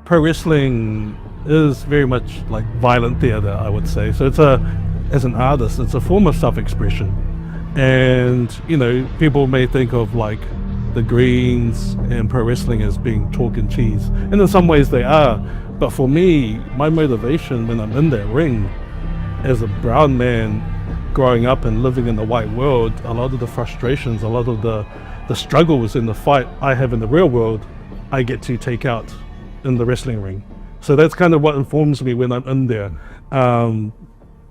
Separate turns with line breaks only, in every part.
pro wrestling is very much like violent theater, I would say. So as an artist, it's a form of self-expression. And, people may think of like the Greens and pro wrestling as being chalk and cheese. And in some ways they are. But for me, my motivation when I'm in that ring, as a brown man growing up and living in the white world, a lot of the frustrations, a lot of the struggles in the fight I have in the real world, I get to take out in the wrestling ring. So that's kind of what informs me when I'm in there.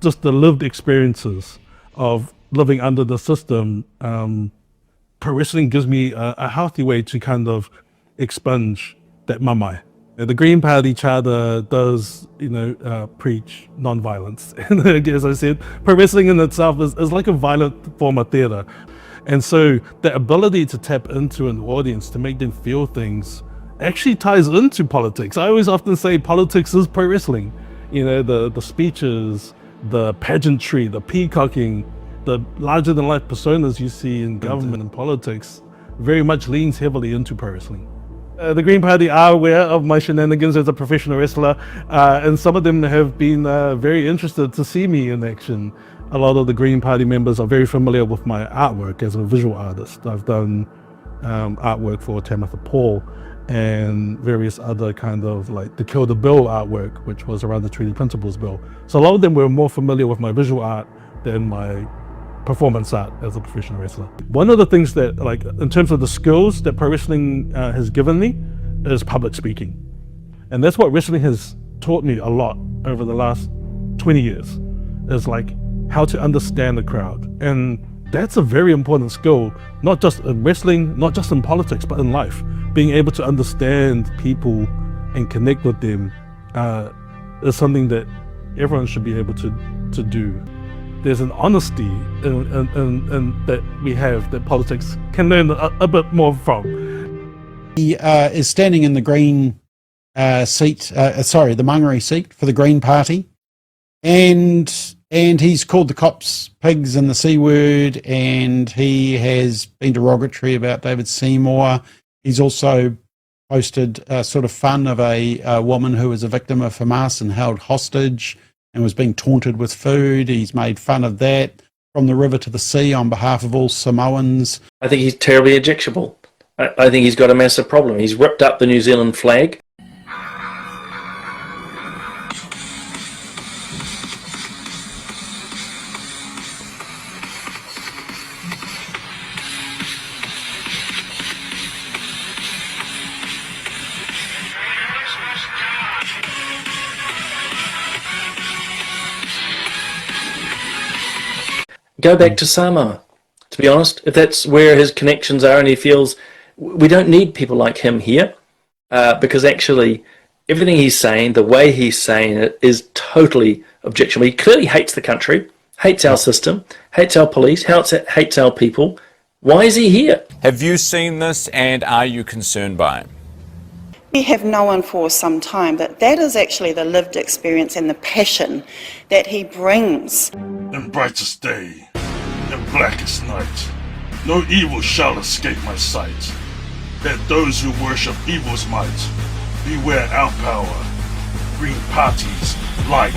Just the lived experiences of living under the system. Pro wrestling gives me a healthy way to kind of expunge that mamai. The Green Party charter does, preach non-violence. And as I said, pro wrestling in itself is like a violent form of theater. And so the ability to tap into an audience, to make them feel things, actually ties into politics. I always often say politics is pro wrestling. The speeches, the pageantry, the peacocking, the larger than life personas you see in government and politics very much leans heavily into pro wrestling. The Green Party are aware of my shenanigans as a professional wrestler, and some of them have been very interested to see me in action. A lot of the Green Party members are very familiar with my artwork as a visual artist. I've done artwork for Tamitha Paul and various other kind of like the Kill the Bill artwork, which was around the Treaty Principles Bill. So a lot of them were more familiar with my visual art than my performance art as a professional wrestler. One of the things that, like, in terms of the skills that pro wrestling has given me is public speaking. And that's what wrestling has taught me a lot over the last 20 years, is like how to understand the crowd. And that's a very important skill, not just in wrestling, not just in politics, but in life. Being able to understand people and connect with them is something that everyone should be able to do. There's an honesty in that we have that politics can learn a bit more from.
He is standing in the Green seat, the Whangāreitim seat for the Green Party, and he's called the cops pigs and the C word, and he has been derogatory about David Seymour. He's also posted sort of fun of a woman who was a victim of Hamas and held hostage and was being taunted with food. He's made fun of that from the river to the sea on behalf of all Samoans.
I think he's terribly objectionable. I think he's got a massive problem. He's ripped up the New Zealand flag. Go back to Samoa, to be honest, if that's where his connections are and he feels we don't need people like him here, because actually everything he's saying, the way he's saying it is totally objectionable. He clearly hates the country, hates our system, hates our police, hates our people. Why is he here?
Have you seen this and are you concerned by it?
We have known for some time that that is actually the lived experience and the passion that he brings.
In brightest day, in blackest night, no evil shall escape my sight. Let those who worship evil's might beware our power. Green Party's light.